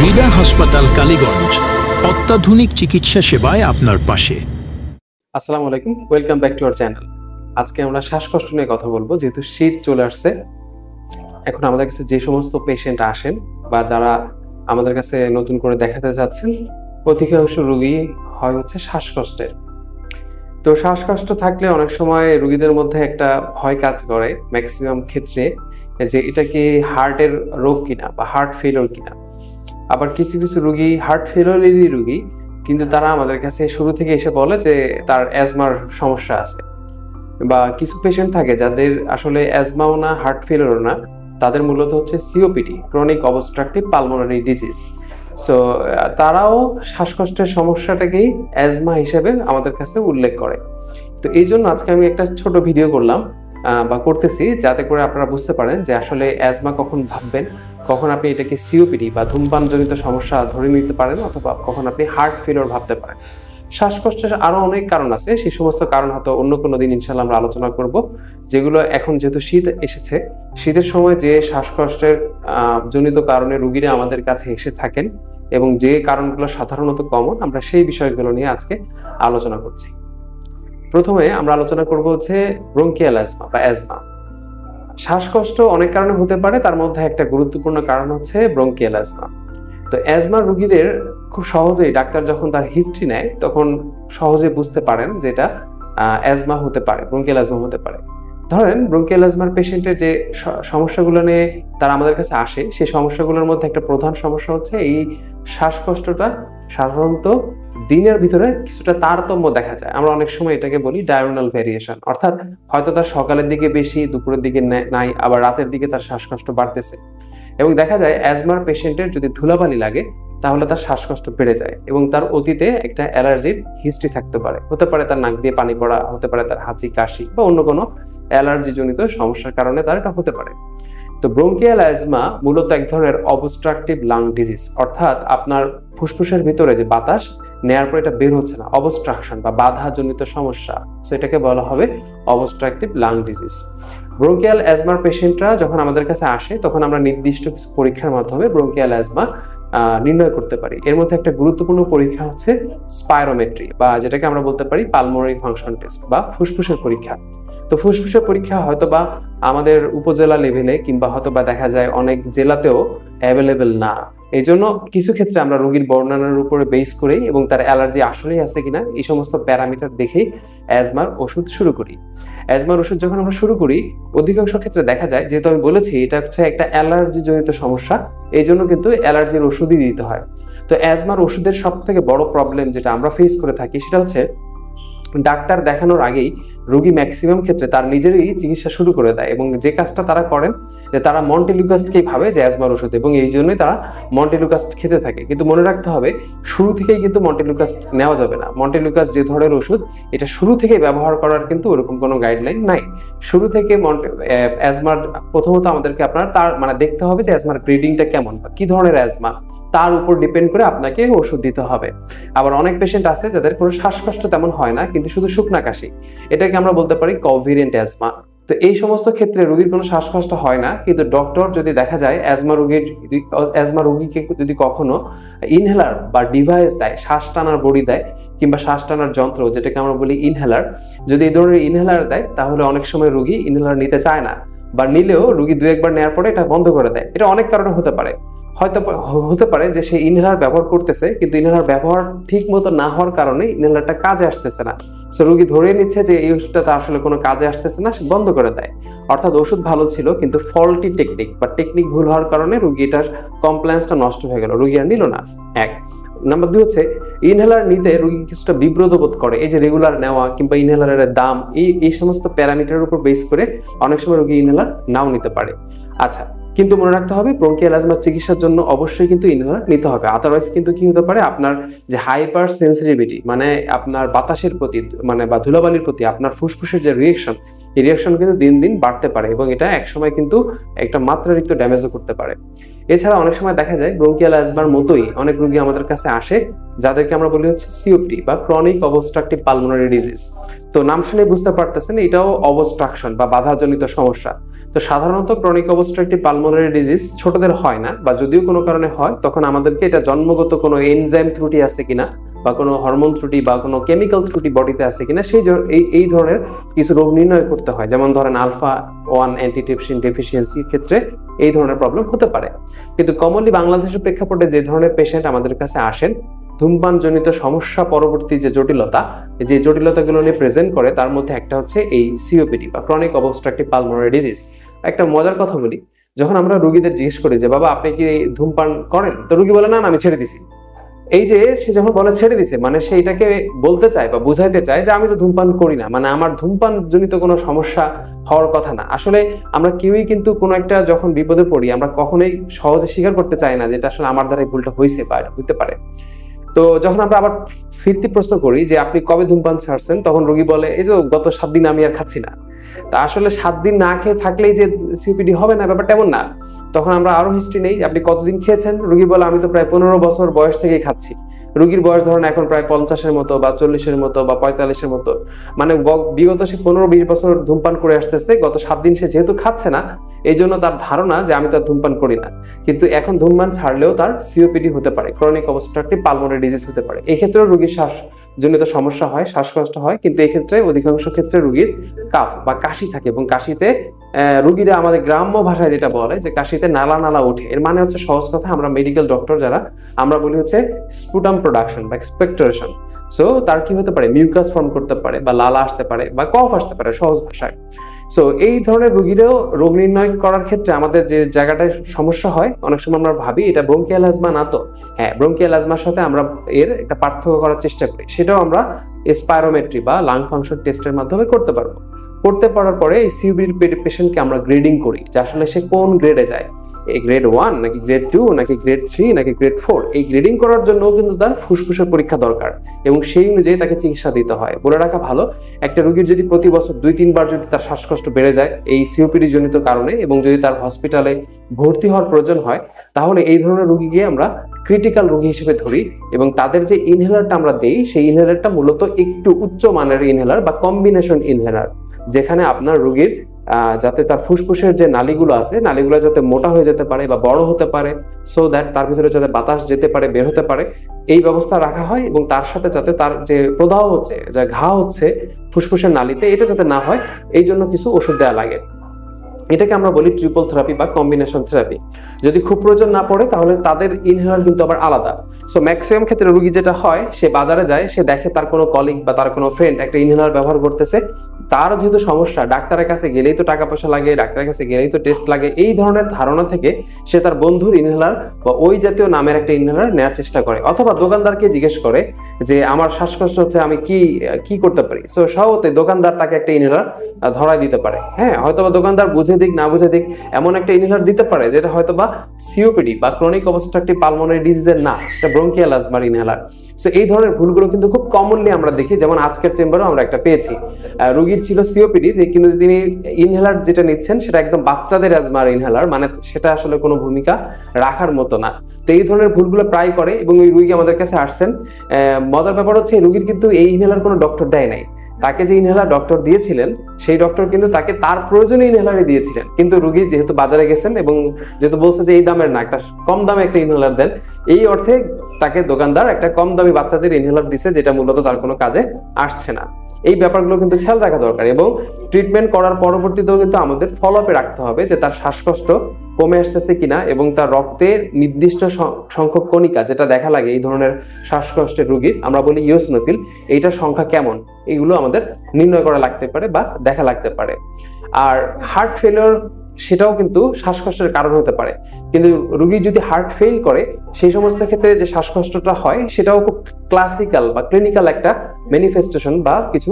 হৃদয় হাসপাতাল কালীগঞ্জ অত্যাধুনিক চিকিৎসা সেবায় আপনার পাশে। আসসালামু আলাইকুম, welcome back to our channel. আজকে আমরা শ্বাসকষ্ট নিয়ে কথা বলবো। যেহেতু শীত চলে আসছে, এখন আমাদের কাছে যে সমস্ত পেশেন্ট আসেন বা যারা আমাদের কাছে নতুন করে দেখাতে যাচ্ছেন, অধিকাংশ রোগী হয় হচ্ছে শ্বাসকষ্টের। তো শ্বাসকষ্ট থাকলে অনেক সময় রোগীদের মধ্যে একটা ভয় কাজ করে ম্যাক্সিমাম ক্ষেত্রে, যে এটা কি হার্টের রোগ কিনা বা হার্ট ফেলিওর কিনা। আবার কিছু কিছু রোগী হার্ট ফেলিওরেরই রোগী, কিন্তু তারা আমাদের কাছে শুরু থেকে এসে বলে যে তার অ্যাজমার সমস্যা আছে। বা কিছু পেশেন্ট থাকে যাদের আসলে অ্যাজমাও না হার্ট ফেলিওর না, তাদের মূলত হচ্ছে COPD, chronic obstructive pulmonary disease. So তারাও শ্বাসকষ্টের সমস্যাটাকেই অ্যাজমা হিসেবে আমাদের কাছে উল্লেখ করে। তো এই জন্য আজকে আমি একটা ছোট ভিডিও করলাম বা করতেছি, যাতে করে আপনারা বুঝতে পারেন যে আসলে অ্যাজমা কখন ভাববেন, কখন আপনি এটাকে সিওপিডি বা ধূমপানজনিত সমস্যা ধরে নিতে পারেন, অথবা কখন আপনি হার্ট ফেলিওর ভাবতে পারেন। শ্বাসকষ্টের আরো অনেক কারণ আছে, সেই সমস্ত কারণ হয়তো অন্য কোনো দিন ইনশাল্লাহ আমরা আলোচনা করব। যেগুলো এখন যেহেতু শীত এসেছে, শীতের সময় যে শ্বাসকষ্টের জনিত কারণে রোগীরা আমাদের কাছে এসে থাকেন এবং যে কারণগুলো সাধারণত কমন, আমরা সেই বিষয়গুলো নিয়ে আজকে আলোচনা করছি। প্রথমে আমরা আলোচনা করব হচ্ছে ব্রঙ্কিয়াল অ্যাজমা বা অ্যাজমা। শ্বাসকষ্ট অনেক কারণে হতে পারে, তার মধ্যে একটা গুরুত্বপূর্ণ কারণ হচ্ছে ব্রঙ্কিয়াল অ্যাজমা। তো অ্যাজমা রোগীদের খুব সহজেই ডাক্তার যখন তার হিস্ট্রি নেয় তখন সহজে বুঝতে পারেন যে এটা অ্যাজমা হতে পারে, ব্রঙ্কিয়াল অ্যাজমা হতে পারে। ধরেন ব্রঙ্কিয়াল অ্যাজমার পেশেন্টের যে সমস্যাগুলো নিয়ে তারা আমাদের কাছে আসে, সেই সমস্যাগুলোর মধ্যে একটা প্রধান সমস্যা হচ্ছে এই শ্বাসকষ্টটা সাধারণত দিনের ভিতরে কিছুটা তারতম্য দেখা যায়। আমরা অনেক সময় এটাকে বলি ডায়োনাল ভেরিয়েশন, অর্থাৎ হয়তো তার সকালের দিকে বেশি, দুপুরের দিকে নাই, আবার রাতের দিকে তার শ্বাসকষ্ট বাড়তেছে। এবং দেখা যায় অ্যাজমার পেশেন্টের যদি ধুলাবালি লাগে তাহলে তার শ্বাসকষ্ট বেড়ে যায়, এবং তার অতীতে একটা অ্যালার্জির হিস্ট্রি থাকতে পারে। হতে পারে তার নাক দিয়ে পানি পড়া, হতে পারে তার হাঁচি কাশি বা অন্য কোনো অ্যালার্জি জনিত সমস্যার কারণে তার এটা হতে পারে। তো ব্রঙ্কিয়াল অ্যাজমা মূলত এক ধরনের অবস্ট্রাকটিভ লাং ডিজিজ, অর্থাৎ আপনার ফুসফুসের ভিতরে যে বাতাস নেয়ার পর এটা বের হচ্ছে না, অবস্ট্রাকশন বা বাধাজনিত সমস্যা, সো এটাকে বলা হবে অবস্ট্রাকটিভ লাং ডিজিজ। ব্রঙ্কিয়াল অ্যাজমার পেশেন্টরা যখন আমাদের কাছে আসে তখন আমরা নির্দিষ্ট কিছু পরীক্ষার মাধ্যমে ব্রঙ্কিয়াল অ্যাজমা নির্ণয় করতে পারি। এর মধ্যে একটা গুরুত্বপূর্ণ পরীক্ষা হচ্ছে স্পাইরোমেট্রি, বা যেটাকে আমরা বলতে পারি পালমোনারি ফাংশন টেস্ট বা ফুসফুসের পরীক্ষা। তো ফুসফুসের পরীক্ষা হয়তোবা আমাদের উপজেলা লেভেলে কিংবা হয়তোবা দেখা যায় অনেক জেলাতেও অ্যাভেলেবেল না। এই জন্য কিছু ক্ষেত্রে আমরা রোগীর বর্ণনার উপরে বেস করেই এবং তার অ্যালার্জি আসলেই আছে কিনা এই সমস্ত প্যারামিটার দেখেই অ্যাজমার ওষুধ শুরু করি। অ্যাজমার ওষুধ যখন আমরা শুরু করি, অধিকাংশ ক্ষেত্রে দেখা যায়, যেহেতু আমি বলেছি এটা হচ্ছে একটা অ্যালার্জি জনিত সমস্যা, এই জন্য কিন্তু অ্যালার্জির ওষুধই দিতে হয়। তো অ্যাজমার ওষুধের সব থেকে বড় প্রবলেম যেটা আমরা ফেস করে থাকি সেটা হচ্ছে ডাক্তার দেখানোর আগেই রোগী ম্যাক্সিমাম ক্ষেত্রে তার নিজেরই চিকিৎসা শুরু করে দেয়, এবং যে কাজটা তারা করেন যে তারা মন্টেলুকাস্টকেই ভাবে যে অ্যাজমার ওষুধ, এবং এই জন্যই তারা মন্টেলুকাস্ট খেতে থাকে। কিন্তু মনে রাখতে হবে, শুরু থেকেই কিন্তু মন্টেলুকাস্ট নেওয়া যাবে না। মন্টেলুকাস্ট যে ধরনের ওষুধ, এটা শুরু থেকেই ব্যবহার করার কিন্তু ওরকম কোনো গাইডলাইন নাই। শুরু থেকে অ্যাজমার প্রথমত আমাদেরকে আপনার তার দেখতে হবে যে অ্যাজমার গ্রেডিংটা কেমন বা কি ধরনের অ্যাজমা, তার উপর ডিপেন্ড করে আপনাকে ওষুধ দিতে হবে। আবার অনেক পেশেন্ট আছে যাদের কোনো শ্বাসকষ্ট তেমন হয় না, কিন্তু শুধু শুকনা কাশি, এটাকে আমরা বলতে পারি কোভ্যারিয়েন্ট অ্যাজমা। তো এই সমস্ত ক্ষেত্রে রোগীর কোনো শ্বাসকষ্ট হয় না, কিন্তু ডক্টর যদি দেখা যায় অ্যাজমা রোগীকে যদি কখনো ইনহেলার বা ডিভাইস দেয়, শ্বাস টানার বড়ি দেয় কিংবা শ্বাস টানার যন্ত্র, যেটাকে আমরা বলি ইনহেলার, যদি এই ধরনের ইনহেলার দেয় তাহলে অনেক সময় রোগী ইনহেলার নিতে চায় না, বা নিলেও রোগী দু একবার নেওয়ার পরে এটা বন্ধ করে দেয়। এটা অনেক কারণে হতে পারে। হয়তো হতে পারে যে সে ইনহেলার ব্যবহার করতেছে, কিন্তু ইনহেলার ব্যবহার ঠিক মতো না হওয়ার কারণে ইনহেলারটা কাজে আসতেছে না। সো রোগী ধরে নিচ্ছে যে এই ওষুধটা তার আসলে কোনো কাজে আসতেছে না, সে বন্ধ করে দেয়। অর্থাৎ ওষুধ ভালো ছিল, কিন্তু ফল্টি টেকনিক বা টেকনিক ভুল হওয়ার কারণে রোগীটার কমপ্লায়েন্সটা নষ্ট হয়ে গেল, রোগী আর নিল না। এক নাম্বার 2 হচ্ছে ইনহেলার নিতে রোগী কিছুটা বিব্রত বোধ করে। এই যে রেগুলার নেওয়া কিংবা ইনহেলারের দাম, এই সমস্ত প্যারামিটারের উপর বেস করে অনেক সময় রোগী ইনহেলার নাও নিতে পারে। আচ্ছা, কিন্তু মনে রাখতে হবে ব্রঙ্কিয়াল অ্যাজমার চিকিৎসার জন্য অবশ্যই কিন্তু ইনহেলার নিতে হবে। আদারওয়াইজ কিন্তু কি হতে পারে, আপনার যে হাইপার সেন্সিটিভিটি, আপনার বাতাসের প্রতি বা ধুলাবালির প্রতি আপনার ফুসফুসের যে রিয়েকশন, এই রিয়েকশন কিন্তু দিন দিন বাড়তে পারে, এবং এটা একসময় কিন্তু একটা মাত্রাতিরিক্ত ড্যামেজও করতে পারে। এছাড়া অনেক সময় দেখা যায় ব্রঙ্কিয়াল অ্যাজমার মতোই অনেক রোগী আমাদের কাছে আসে যাদেরকে আমরা বলি হচ্ছে সিওপিডি বা ক্রনিক অবস্ট্রাকটিভ পালমোনারি ডিজিজ। তো নাম শুনে বুঝতে পারতেছেন এটাও অবস্ট্রাকশন বা বাধাজনিত সমস্যা। তো সাধারণত ক্রনিক অবস্ট্রাকটিভ পালমোনারি ডিজিজ ছোটদের হয় না, বা যদিও কোনো কারণে হয় তখন আমাদেরকে এটা জন্মগত কোনো এনজাইম ত্রুটি আছে কিনা বা কোনো হরমোন ত্রুটি বা কোনো কেমিক্যাল ত্রুটি বডিতে আছে কিনা এই ধরনের কিছু রোগ নির্ণয় করতে হয়। যেমন ধরেন α1 অ্যান্টিট্রিপসিন ডেফিসিয়েন্সির ক্ষেত্রে এই ধরনের প্রবলেম হতে পারে। কিন্তু কমনলি বাংলাদেশের প্রেক্ষাপটে যে ধরনের পেশেন্ট আমাদের কাছে আসেন ধূমপানজনিত সমস্যা পরবর্তী যে জটিলতাগুলো নিয়ে প্রেজেন্ট করে তার মধ্যে একটা হচ্ছে এই সিওপিডি বা ক্রনিক অবস্ট্রাকটিভ পালমোনারি ডিজিজ। একটা মজার কথা বলি, যখন আমরা রোগীদের জিজ্ঞেস করি যে বাবা আপনি কি ধূমপান করেন, তো রোগী বলে না আমি ছেড়ে দিছি। এই যে সে যখন বলে ছেড়ে দিছে মানে সে এটাকে বলতে চায় বা বুঝাইতে চায় যে আমি তো ধূমপান করি না, মানে আমার ধূমপান জনিত কোনো সমস্যা হওয়ার কথা না। আসলে আমরা কেউই কিন্তু কোনো একটা যখন বিপদে পড়ি আমরা কখনোই সহজে স্বীকার করতে চাই না যে এটা আসলে আমার দ্বারা এই ভুলটা হয়েছে বা হইতে পারে। তো যখন আমরা আবার ফিরতি প্রশ্ন করি যে আপনি কবে ধূমপান ছাড়ছেন, তখন রোগী বলে এই যে গত 7 দিন আমি আর খাচ্ছি না। তা আসলে 7 দিন না খেয়ে থাকলেই যে সিওপিডি হবে না ব্যাপারটা এমন না। তখন আমরা আরো হিস্ট্রি নেই, আপনি কতদিন খেয়েছেন, রোগী বলে আমি তো প্রায় 15 বছর বয়স থেকেই খাচ্ছি। রোগীর বয়স ধরেন এখন প্রায় 50-এর মতো বা 40-এর মতো বা 45-এর মতো, মানে বিগত সে 15-20 বছর ধূমপান করে আসতেছে, গত 7 দিন সে যেহেতু খাচ্ছে না এই জন্য তার ধারণা যে আমি তো আর ধূমপান করি না। কিন্তু এখন ধূমপান ছাড়লেও তার সিওপিডি হতে পারে, ক্রনিক অবস্ট্রাকটিভ পালমোনারি ডিজিজ হতে পারে। এই ক্ষেত্রেও রোগীর শ্বাসজনিত সমস্যা হয়, শ্বাসকষ্ট হয়, কিন্তু এই ক্ষেত্রে অধিকাংশ ক্ষেত্রে রোগীর কাফ বা কাশি থাকে এবং কাশিতে রোগীরা আমাদের গ্রাম্য ভাষায় যেটা বলে যে কাশিতে নালা নালা ওঠে। এর মানে হচ্ছে সহজ কথা আমরা মেডিকেল ডক্টর যারা আমরা বলি হচ্ছে স্পুটাম প্রোডাকশন বা এক্সপেক্টোরেশন। সো তার কি হতে পারে, মিউকাস ফর্ম করতে পারে বা লালা আসতে পারে বা কফ আসতে পারে সহজ ভাষায়। সো এই ধরনের রোগীরাও রোগ নির্ণয় করার ক্ষেত্রে আমাদের যে জায়গাটায় সমস্যা হয় অনেক সময় আমরা ভাবি এটা ব্রঙ্কিয়াল অ্যাজমা না, তো হ্যাঁ ব্রঙ্কিয়াল অ্যাজমার সাথে আমরা এর একটা পার্থক্য করার চেষ্টা করি, সেটাও আমরা স্পাইরোমেট্রি বা লাং ফাংশন টেস্টের মাধ্যমে করতে পারবো। করতে পারার পরে এই সিওপিডি পেশেন্টকে আমরা গ্রেডিং করি যে আসলে সে কোন গ্রেডে যায়, এই গ্রেড 1 নাকি গ্রেড 2 নাকি গ্রেড 3 নাকি গ্রেড 4। এই গ্রেডিং করার জন্য কিন্তু তার ফুসফুসের পরীক্ষা দরকার এবং সেই অনুযায়ী তাকে চিকিৎসা দিতে হয়। বলে রাখা ভালো, একটা রোগীর যদি প্রতি বছর 2-3 বার যদি তার শ্বাসকষ্ট বেড়ে যায় এই সিওপিডি জনিত কারণে এবং যদি তার হসপিটালে ভর্তি হওয়ার প্রয়োজন হয়, তাহলে এই ধরনের রোগীকে আমরা ক্রিটিক্যাল রোগী হিসেবে ধরি এবং তাদের যে ইনহেলারটা আমরা দেই সেই ইনহেলারটা মূলত একটু উচ্চ মানের ইনহেলার বা কম্বিনেশন ইনহেলার, যেখানে আপনার রোগীর যাতে তার ফুসফুসের যে নালীগুলো আছে নালীগুলো যাতে মোটা হয়ে যেতে পারে বা বড় হতে পারে, সো দ্যাট তার ভিতরে যাতে বাতাস যেতে পারে বের হতে পারে এই ব্যবস্থা রাখা হয় এবং তার সাথে যাতে তার যে প্রদাহ হচ্ছে, যা ঘা হচ্ছে ফুসফুসের নালীতে, এটা যাতে না হয় এই জন্য কিছু ওষুধ দেওয়া লাগে। এটাকে আমরা বলি ট্রিপল থেরাপি বা কম্বিনেশন থেরাপি। যদি খুব প্রয়োজন না পড়ে তাহলে তাদের ইনহেলার কিন্তু আবার আলাদা। সো ম্যাক্সিমাম ক্ষেত্রে রোগী যেটা হয় সে বাজারে যায়, সে দেখে তার কোনো কলিগ বা তার কোনো ফ্রেন্ড একটা ইনহেলার ব্যবহার করতেছে, তার যেহেতু সমস্যা ডাক্তারের কাছে গেলেই তো টাকা পয়সা লাগে, ডাক্তারের কাছে গেলেই তো টেস্ট লাগে, এই ধরনের ধারণা থেকে সে তার বন্ধুর ইনহেলার বা ওই জাতীয় নামের একটা ইনহেলার নেওয়ার চেষ্টা করে, অথবা দোকানদারকে জিজ্ঞেস করে যে আমার শ্বাসকষ্ট হচ্ছে আমি কি করতে পারি। সো সহজে দোকানদার তাকে একটা ইনহেলার ধরাই দিতে পারে। হ্যাঁ, হয়তোবা দোকানদার বুঝে দিক না বুঝে দিক এমন একটা ইনহেলার দিতে পারে যেটা হয়তোবা সিওপিডি বা ক্রনিক অবস্ট্রাকটিভ পালমোনারি ডিজিজের না, সেটা ব্রঙ্কিয়াল অ্যাজমার ইনহেলার। সো এই ধরনের ভুলগুলো কিন্তু খুব কমনলি আমরা দেখি। যেমন আজকের চেম্বারেও আমরা একটা পেয়েছি, রোগীর ছিল সিওপিডি কিন্তু তিনি ইনহেলার যেটা নিচ্ছেন সেটা একদম বাচ্চাদের অ্যাজমার ইনহেলার, মানে সেটা আসলে কোনো ভূমিকা রাখার মতো না। তো এই ধরনের ভুলগুলো প্রায় করে এবং ওই রোগী আমাদের কাছে আসছেন। মজার ব্যাপার হচ্ছে এই রোগীর কিন্তু এই ইনহেলার কোনো ডক্টর দেয় নাই, তাকে যে ইনহেলার ডক্টর দিয়েছিলেন সেই ডক্টর কিন্তু তাকে তার প্রয়োজনীয় ইনহেলারই দিয়েছিলেন, কিন্তু রোগী যেহেতু বাজারে গেছেন এবং যেহেতু বলছে যে এই দামের না, একটা কম দামে একটা ইনহেলার দেন, এই অর্থে তাকে দোকানদার একটা কম দামি বাচ্চাদের ইনহেলার দিছে যেটা মূলত তার কোনো কাজে আসছে না। এই ব্যাপারগুলো কিন্তু খেয়াল রাখা দরকার এবং ট্রিটমেন্ট করার পরবর্তীতেও কিন্তু আমাদের ফলো আপে রাখতে হবে যে তার শ্বাসকষ্ট কমে আসতেছে কিনা এবং তার রক্তের নির্দিষ্ট সংখ্যক কণিকা যেটা দেখা লাগে এই ধরনের শ্বাসকষ্টের রোগীর, আমরা বলি ইওসিনোফিল, এইটার সংখ্যা কেমন এগুলো আমাদের নির্ণয় করা লাগতে পারে বা দেখা লাগতে পারে। আর হার্ট ফেলিওর সেটাও কিন্তু শ্বাসকষ্টের কারণ হতে পারে, কিন্তু রোগী যদি হার্ট ফেল করে সেই সমস্ত ক্ষেত্রে যে শ্বাসকষ্টটা হয় সেটাও খুব ক্লাসিক্যাল বা ক্লিনিক্যাল একটা ম্যানিফেস্টেশন বা কিছু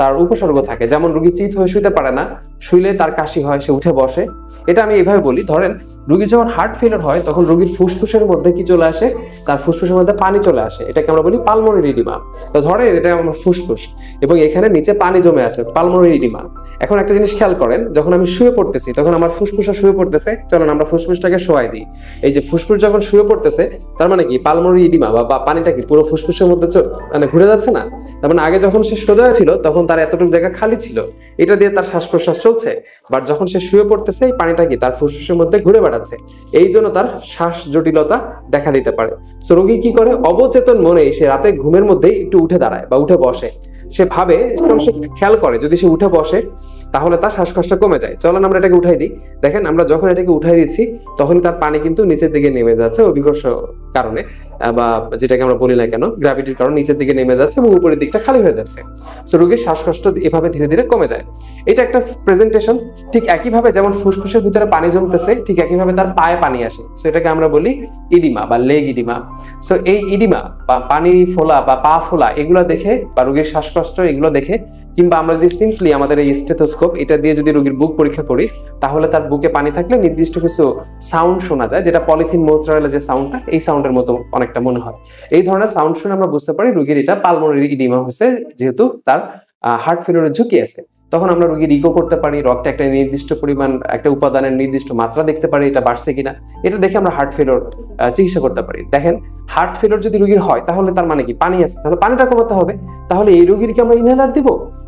তার উপসর্গ থাকে। যেমন রোগী চিত হয়ে শুইতে পারে না, শুইলে তার কাশি হয়, সে উঠে বসে। এটা আমি এভাবে বলি, ধরেন রোগীর যখন হার্ট ফেলিওর হয় তখন রোগীর ফুসফুসের মধ্যে কি চলে আসে, তার ফুসফুসের মধ্যে পানি চলে আসে, এটাকে আমরা বলি পালমোনারি ইডিমা। তো ধরেন এটা আমার ফুসফুস এবং এখানে নিচে পানি জমে আছে, পালমোনারি ইডিমা। এখন একটা জিনিস খেয়াল করেন, যখন আমি শুয়ে পড়তেছি তখন আমার ফুসফুসটা শুয়ে পড়তেছে, চলেন আমরা ফুসফুসটাকে শোয়াই দিই। এই যে ফুসফুস যখন শুয়ে পড়তেছে তার মানে কি পালমোনারি ইডিমা বা পানিটা কি পুরো ফুসফুসের মধ্যে মানে ঘুরে যাচ্ছে না, তার মানে আগে যখন সে সোজা ছিল তখন তার এতটুকু জায়গা খালি ছিল, এটা দিয়ে তার শ্বাস প্রশ্বাস চলছে। বাট যখন সে শুয়ে পড়তেছে এই পানিটা কি তার ফুসফুসের মধ্যে ঘুরে বেড়াচ্ছে, এই জন্য তার শ্বাস জটিলতা দেখা দিতে পারে। সো রোগী কি করে, অবচেতন মনে সে রাতে ঘুমের মধ্যেই একটু উঠে দাঁড়ায় বা উঠে বসে, সে ভাবে, কারণ সে খেয়াল করে যদি সে উঠে বসে তাহলে তার শ্বাসকষ্ট কমে যায়। চলেন আমরা এটাকে উঠাই দিই। দেখেন আমরা যখন এটাকে উঠাই দিচ্ছি তখন তার পানি কিন্তু নিচের দিকে নেমে যাচ্ছে অভিকর্ষ কারণে, বা যেটাকে আমরা বলি না কেন গ্র্যাভিটির কারণে নিচের দিকে নেমে যাচ্ছে এবং উপরের দিকটা খালি হয়ে যাচ্ছে। সো রোগীর শ্বাসকষ্ট এভাবে ধীরে ধীরে কমে যায়। এটা একটা প্রেজেন্টেশন। ঠিক একইভাবে যেমন ফুসফুসের ভিতরে পানি জমতেছে ঠিক একইভাবে তার পায়ে পানি আসে, সো এটাকে আমরা বলি ইডিমা বা লেগ ইডিমা। সো এই ইডিমা বা পানি ফোলা বা পা ফোলা এগুলো দেখে বা রোগীর শ্বাসকষ্ট এগুলো দেখে, কিংবা আমরা যদি সিম্পলি আমাদের এই স্টেথোস্কোপ এটা দিয়ে যদি রোগীর বুক পরীক্ষা করি তাহলে তার বুকে পানি থাকলে নির্দিষ্ট কিছু সাউন্ড শোনা যায়, যেটা পলিথিন মোচড়ালে যে সাউন্ডটা এই সাউন্ডের মতো অনেকটা মনে হয়। এই ধরনের সাউন্ড শুনে আমরা বুঝতে পারি রোগীর এটা পালমোনারি ইডিমা হয়েছে, যেহেতু তার হার্ট ফেলিওরের ঝুঁকি আছে। তখন আমরা রোগীর ইকো করতে পারি, রক্তে একটা নির্দিষ্ট পরিমাণ একটা উপাদানের নির্দিষ্ট মাত্রা দেখতে পারি এটা বাড়ছে কিনা, এটা দেখে আমরা হার্ট ফেলিওর চিকিৎসা করতে পারি। দেখেন হার্ট ফেলিওর যদি রোগীর হয় তাহলে তার মানে কি পানি আছে, তাহলে পানিটা কমাতে হবে। তাহলে এই রোগীর কি আমরা ইনহেলার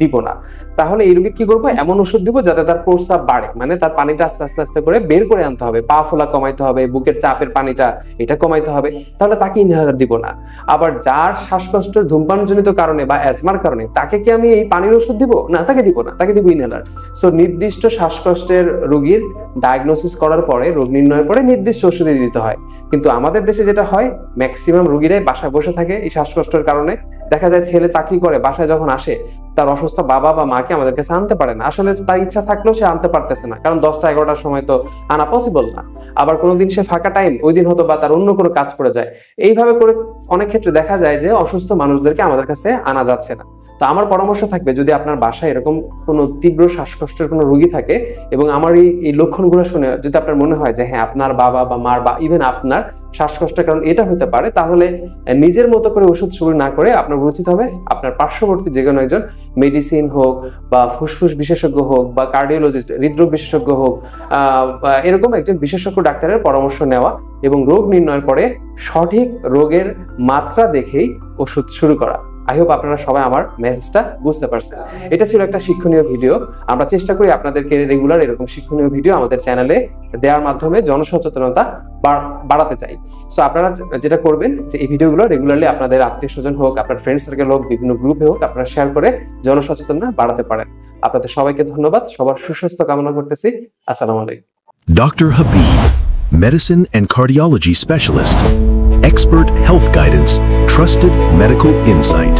দিব না। তাহলে এই রোগীর কি করবো, এমন ওষুধ দিব যাতে তার প্রস্রাব বাড়ে, মানে তার পানিটা আস্তে আস্তে আস্তে করে বের করে আনতে হবে, পা ফোলা কমাইতে হবে, বুকের চাপের পানিটা এটা কমাইতে হবে, তাহলে তাকে ইনহেলার দিব না। আবার যার শ্বাসকষ্ট ধূমপানজনিত কারণে বা অ্যাজমার কারণে তাকে কি আমি এই পানির ওষুধ দিব না, তাকে দিব না, তাকে দিব ইনহেলার। সো নির্দিষ্ট শ্বাসকষ্টের রোগীর ডায়াগনোসিস করার পরে, রোগ নির্ণয়ের পরে নির্দিষ্ট ওষুধ দিতে হয়। কিন্তু আমাদের দেশে যেটা হয় ম্যাক্সিমাম রোগীরাই বাসায় বসে থাকে এই শ্বাসকষ্টের কারণে। দেখা যায় ছেলে চাকরি করে বাসায় যখন আসে তার অসুস্থ বাবা বা মাকে আমাদের কাছে আনতে পারে না, আসলে তার ইচ্ছা থাকলেও সে আনতে পারতেছে না, কারণ 10টা-11টার সময় তো আনা পসিবল না। আবার কোনোদিন সে ফাঁকা টাইম ওই দিন হয়তো বা তার অন্য কোনো কাজ পড়ে যায়। এইভাবে করে অনেক ক্ষেত্রে দেখা যায় যে অসুস্থ মানুষদেরকে আমাদের কাছে আনা যাচ্ছে না। তো আমার পরামর্শ থাকবে, যদি আপনার বাসায় এরকম কোনো তীব্র শ্বাসকষ্টের কোনো রোগী থাকে এবং আমার এই লক্ষণগুলো শুনে যদি আপনার মনে হয় যে হ্যাঁ আপনার বাবা বা মার বা ইভেন আপনার শ্বাসকষ্টের কারণ এটা হতে পারে, তাহলে নিজের মতো করে ওষুধ শুরু না করে আপনার উচিত হবে আপনার পার্শ্ববর্তী যে কোনো একজন মেডিসিন হোক বা ফুসফুস বিশেষজ্ঞ হোক বা কার্ডিওলজিস্ট হৃদরোগ বিশেষজ্ঞ হোক, এরকম একজন বিশেষজ্ঞ ডাক্তারের পরামর্শ নেওয়া এবং রোগ নির্ণয়ের পরে সঠিক রোগের মাত্রা দেখেই ওষুধ শুরু করা। আই হোপ আপনারা সবাই আমার মেসেজটা বুঝতে পারছেন। এটা ছিল একটা শিক্ষণীয় ভিডিও। আমরা চেষ্টা করি আপনাদেরকে রেগুলার এরকম শিক্ষণীয় ভিডিও আমাদের চ্যানেলে দেওয়ার মাধ্যমে জনসচেতনতা বাড়াতে চাই। সো আপনারা যেটা করবেন যে এই ভিডিওগুলো রেগুলারলি আপনাদের আত্মীয় স্বজন হোক, আপনার ফ্রেন্ড সার্কেল হোক, বিভিন্ন গ্রুপে হোক আপনারা শেয়ার করে জনসচেতনতা বাড়াতে পারেন। আপনাদের সবাইকে ধন্যবাদ, সবার সুস্বাস্থ্য কামনা করতেছি। আসসালামু আলাইকুম। Dr. Habib, Medicine and Cardiology Specialist. Expert health guidance, trusted medical insight.